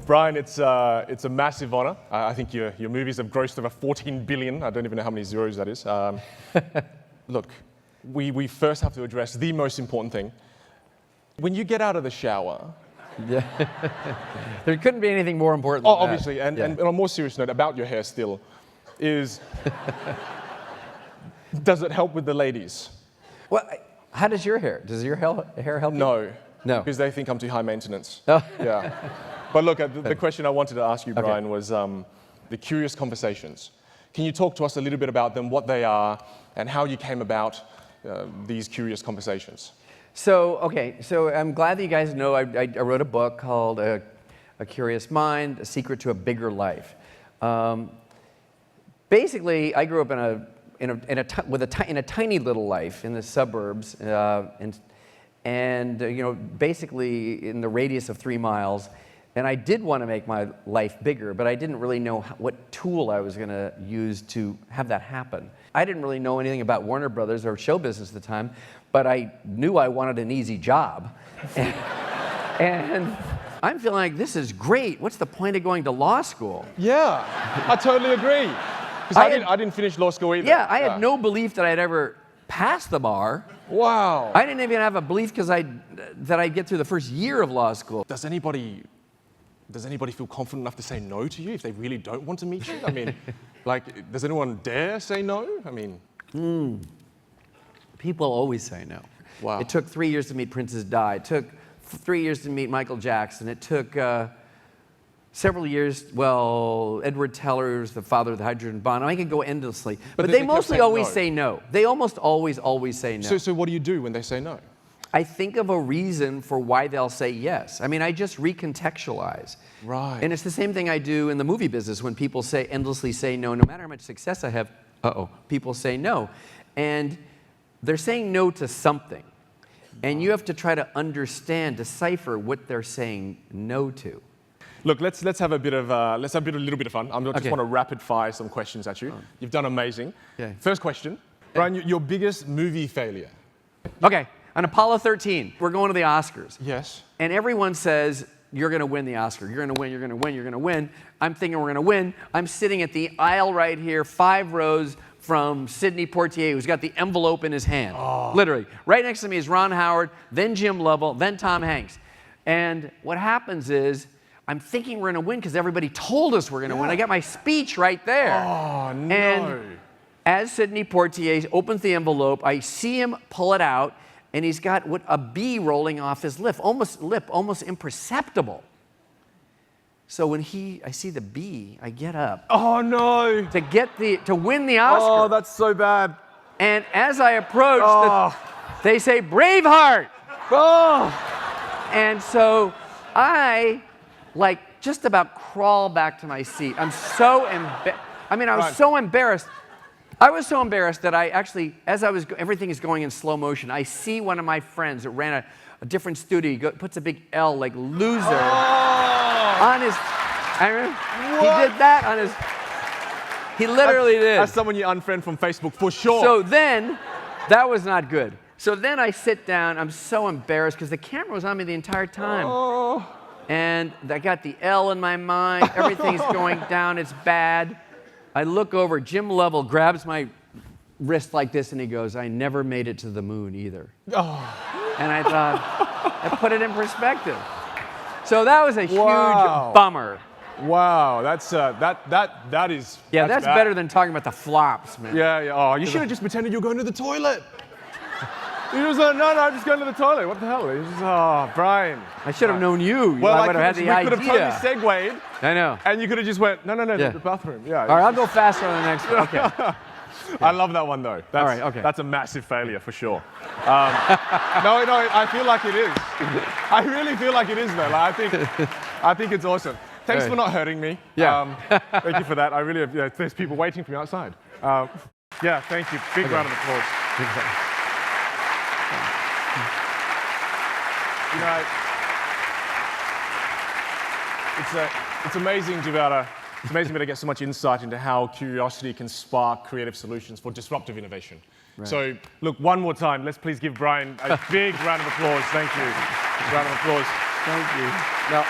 Brian, it's a massive honor. I think your movies have grossed over 14 billion. I don't even know how many zeros that is. Look, we first have to address the most important thing. When you get out of the shower... Yeah. There couldn't be anything more important than obviously, that. And on a more serious note, about your hair still, is... does it help with the ladies? Well, how does your hair? Does your hair help you? No. No. Because they think I'm too high maintenance. Oh. Yeah. But look, the question I wanted to ask you, Brian, was the curious conversations. Can you talk to us a little bit about them, what they are, and how you came about these curious conversations? So I'm glad that you guys know I wrote a book called A Curious Mind, A Secret to a Bigger Life. Basically, I grew up in a tiny little life in the suburbs, and you know, basically in the radius of 3 miles. And I did want to make my life bigger, but I didn't really know what tool I was going to use to have that happen. I didn't really know anything about Warner Brothers or show business at the time, but I knew I wanted an easy job. And I'm feeling like, this is great. What's the point of going to law school? Yeah, I totally agree. Because I didn't finish law school either. Yeah, I had no belief that I'd ever pass the bar. Wow. I didn't even have a belief that I'd get through the first year of law school. Does anybody feel confident enough to say no to you if they really don't want to meet you? I mean, like, does anyone dare say no? I mean... People always say no. Wow. It took 3 years to meet Princess Di. It took 3 years to meet Michael Jackson. It took several years, well, Edward Teller's the father of the hydrogen bomb. I can go endlessly. But they mostly always say no. They almost always say no. So what do you do when they say no? I think of a reason for why they'll say yes. I mean, I just recontextualize. Right. And it's the same thing I do in the movie business when people endlessly say no. No matter how much success I have, people say no. And they're saying no to something. And you have to try to understand, decipher what they're saying no to. Look, let's have a little bit of fun. I just want to rapid fire some questions at you. You've done amazing. Okay. First question, Brian, your biggest movie failure? Okay. On Apollo 13, we're going to the Oscars. Yes. And everyone says, you're going to win the Oscar. You're going to win, you're going to win, you're going to win. I'm thinking we're going to win. I'm sitting at the aisle right here, 5 rows from Sidney Poitier, who's got the envelope in his hand. Oh. Literally. Right next to me is Ron Howard, then Jim Lovell, then Tom Hanks. And what happens is, I'm thinking we're going to win because everybody told us we're going to win. I got my speech right there. Oh, no. And as Sidney Poitier opens the envelope, I see him pull it out, and he's got a bee rolling off his lip, almost imperceptible. So when I see the bee, I get up. Oh no! To win the Oscar. Oh, that's so bad. And as I approach, they say Braveheart. Oh! And so I, just about crawl back to my seat. I'm so embarrassed. I mean, I was so embarrassed. I was so embarrassed that I actually, everything is going in slow motion, I see one of my friends that ran a different studio, puts a big L, like loser, on his, I remember, he did that on his, he literally did. That's someone you unfriend from Facebook, for sure. So then, that was not good. So then I sit down, I'm so embarrassed, because the camera was on me the entire time. Oh. And I got the L in my mind, everything's going down, it's bad. I look over, Jim Lovell grabs my wrist like this, and he goes, I never made it to the moon either. Oh. And I thought, I put it in perspective. So that was a huge bummer. Wow, that's that is. Yeah, that's better than talking about the flops, man. Yeah. Oh, you should have just pretended you were going to the toilet. You just no, I'm just going to the toilet. What the hell? Brian. I should have known you. Well, I would have had the idea. We could have totally segued. I know. And you could have just went, no, the bathroom. Yeah. All right, I'll go faster on the next one. Okay. I love that one though. All right, okay. That's a massive failure for sure. No, I feel like it is. I really feel like it is though. I think it's awesome. Thanks for not hurting me. Yeah. Thank you for that. I really, there's people waiting for me outside. Yeah, thank you. Big round of applause. You know, it's amazing to be able to get so much insight into how curiosity can spark creative solutions for disruptive innovation. Right. So, look, one more time, let's please give Brian a big round of applause. Thank you. Round of applause. Thank you. Now,